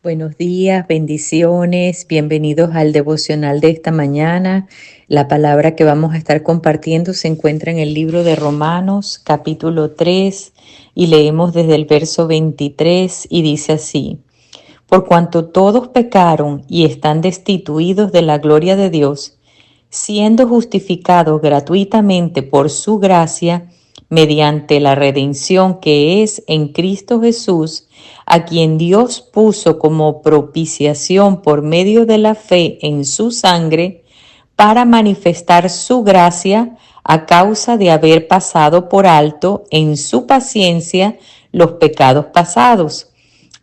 Buenos días, bendiciones, bienvenidos al devocional de esta mañana. La palabra que vamos a estar compartiendo se encuentra en el libro de Romanos, capítulo 3, y leemos desde el verso 23 y dice así: Por cuanto todos pecaron y están destituidos de la gloria de Dios, siendo justificados gratuitamente por su gracia, mediante la redención que es en Cristo Jesús, a quien Dios puso como propiciación por medio de la fe en su sangre, para manifestar su gracia a causa de haber pasado por alto en su paciencia los pecados pasados,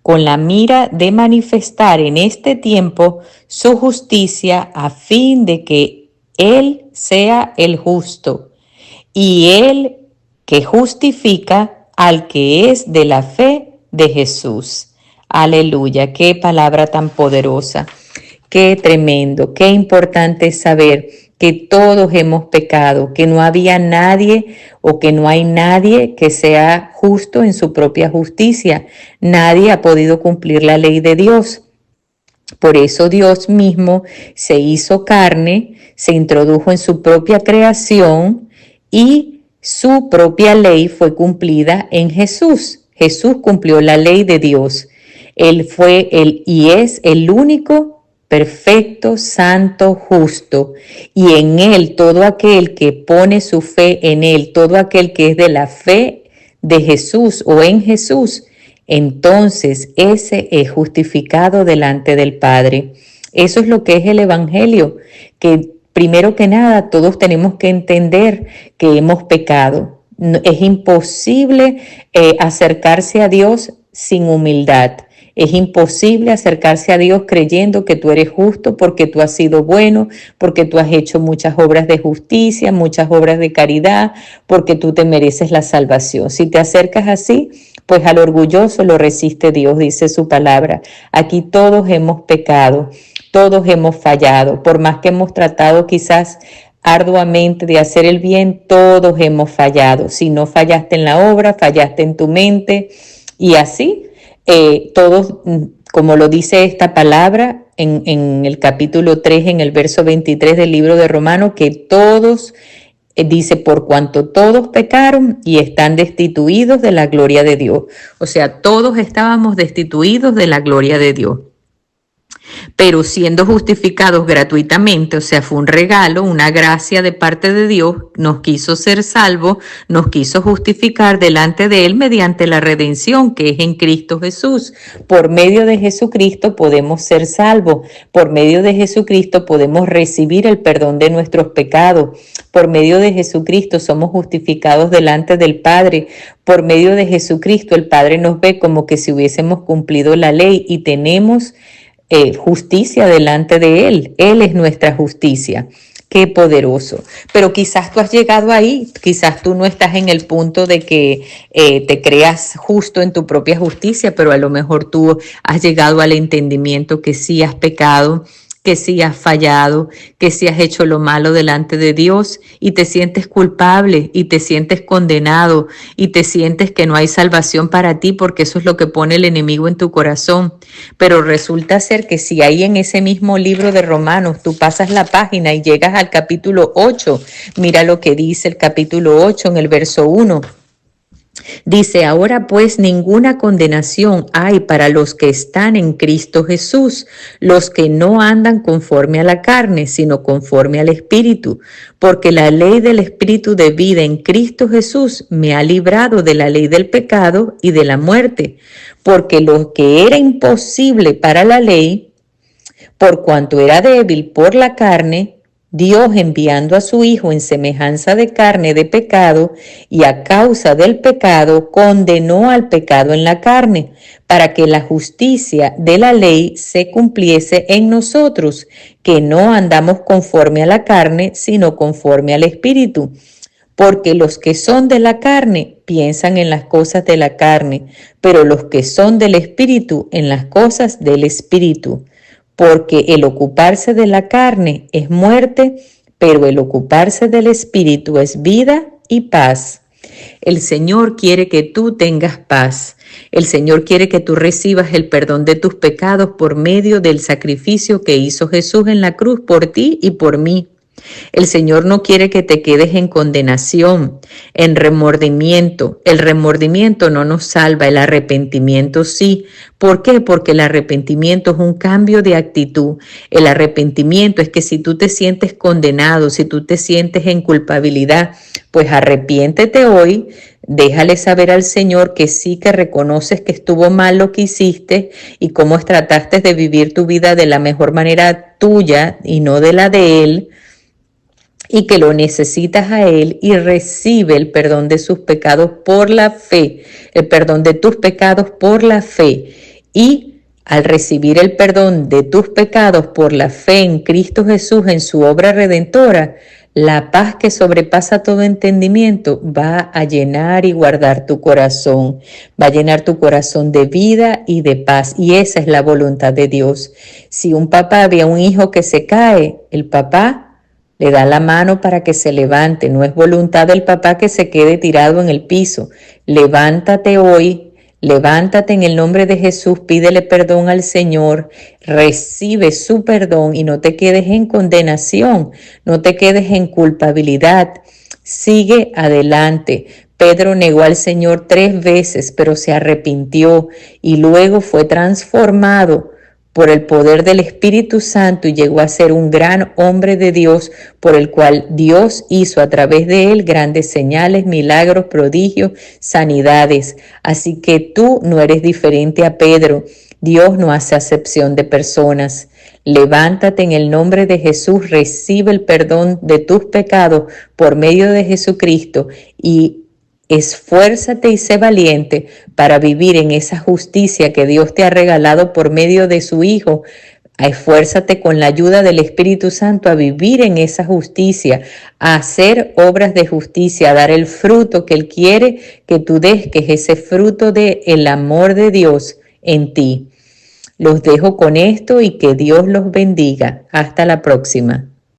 con la mira de manifestar en este tiempo su justicia, a fin de que Él sea el justo y Él que justifica al que es de la fe de Jesús. Aleluya, qué palabra tan poderosa, qué tremendo, qué importante es saber que todos hemos pecado, que no había nadie o que no hay nadie que sea justo en su propia justicia. Nadie ha podido cumplir la ley de Dios. Por eso Dios mismo se hizo carne, se introdujo en su propia creación y su propia ley fue cumplida en Jesús. Jesús cumplió la ley de Dios. Él fue y es el único perfecto, santo, justo. Y en Él, todo aquel que pone su fe en Él, todo aquel que es de la fe de Jesús o en Jesús, entonces ese es justificado delante del Padre. Eso es lo que es el Evangelio, que primero que nada todos tenemos que entender que hemos pecado. Es imposible acercarse a Dios sin humildad. Es imposible acercarse a Dios creyendo que tú eres justo porque tú has sido bueno, porque tú has hecho muchas obras de justicia, muchas obras de caridad, porque tú te mereces la salvación. Si te acercas así, pues al orgulloso lo resiste Dios, dice su palabra. Aquí todos hemos pecado, todos hemos fallado. Por más que hemos tratado quizás arduamente de hacer el bien, todos hemos fallado. Si no fallaste en la obra, fallaste en tu mente y así. Todos, como lo dice esta palabra en el capítulo 3, en el verso 23 del libro de Romanos, que todos, dice, por cuanto todos pecaron y están destituidos de la gloria de Dios. O sea, todos estábamos destituidos de la gloria de Dios. Pero siendo justificados gratuitamente, o sea, fue un regalo, una gracia de parte de Dios, nos quiso ser salvos, nos quiso justificar delante de Él mediante la redención que es en Cristo Jesús. Por medio de Jesucristo podemos ser salvos, por medio de Jesucristo podemos recibir el perdón de nuestros pecados, por medio de Jesucristo somos justificados delante del Padre, por medio de Jesucristo el Padre nos ve como que si hubiésemos cumplido la ley y tenemos justicia delante de Él. Él es nuestra justicia. Qué poderoso. Pero quizás tú has llegado ahí, quizás tú no estás en el punto de que te creas justo en tu propia justicia, pero a lo mejor tú has llegado al entendimiento que sí has pecado, que sí has fallado, que sí has hecho lo malo delante de Dios y te sientes culpable y te sientes condenado y te sientes que no hay salvación para ti porque eso es lo que pone el enemigo en tu corazón. Pero resulta ser que si ahí en ese mismo libro de Romanos tú pasas la página y llegas al capítulo 8, mira lo que dice el capítulo 8 en el verso 1. Dice, ahora pues ninguna condenación hay para los que están en Cristo Jesús, los que no andan conforme a la carne, sino conforme al Espíritu, porque la ley del Espíritu de vida en Cristo Jesús me ha librado de la ley del pecado y de la muerte, porque lo que era imposible para la ley, por cuanto era débil por la carne, Dios enviando a su Hijo en semejanza de carne de pecado y a causa del pecado condenó al pecado en la carne, para que la justicia de la ley se cumpliese en nosotros, que no andamos conforme a la carne, sino conforme al Espíritu. Porque los que son de la carne piensan en las cosas de la carne, pero los que son del Espíritu en las cosas del Espíritu. Porque el ocuparse de la carne es muerte, pero el ocuparse del Espíritu es vida y paz. El Señor quiere que tú tengas paz. El Señor quiere que tú recibas el perdón de tus pecados por medio del sacrificio que hizo Jesús en la cruz por ti y por mí. El Señor no quiere que te quedes en condenación, en remordimiento. El remordimiento no nos salva, el arrepentimiento sí. ¿Por qué? Porque el arrepentimiento es un cambio de actitud. El arrepentimiento es que si tú te sientes condenado, si tú te sientes en culpabilidad, pues arrepiéntete hoy. Déjale saber al Señor que sí, que reconoces que estuvo mal lo que hiciste y cómo trataste de vivir tu vida de la mejor manera tuya y no de la de Él, y que lo necesitas a Él, y recibe el perdón de sus pecados por la fe, el perdón de tus pecados por la fe. Y al recibir el perdón de tus pecados por la fe en Cristo Jesús, en su obra redentora, la paz que sobrepasa todo entendimiento va a llenar y guardar tu corazón, va a llenar tu corazón de vida y de paz, y esa es la voluntad de Dios. Si un papá ve a un hijo que se cae, el papá le da la mano para que se levante. No es voluntad del papá que se quede tirado en el piso. Levántate hoy, levántate en el nombre de Jesús, pídele perdón al Señor, recibe su perdón y no te quedes en condenación, no te quedes en culpabilidad. Sigue adelante. Pedro negó al Señor 3 veces, pero se arrepintió y luego fue transformado por el poder del Espíritu Santo y llegó a ser un gran hombre de Dios, por el cual Dios hizo a través de él grandes señales, milagros, prodigios, sanidades. Así que tú no eres diferente a Pedro. Dios no hace acepción de personas. Levántate en el nombre de Jesús, recibe el perdón de tus pecados por medio de Jesucristo y esfuérzate y sé valiente para vivir en esa justicia que Dios te ha regalado por medio de su Hijo. Esfuérzate con la ayuda del Espíritu Santo a vivir en esa justicia, a hacer obras de justicia, a dar el fruto que Él quiere que tú des, que es ese fruto del amor de Dios en ti. Los dejo con esto y que Dios los bendiga. Hasta la próxima.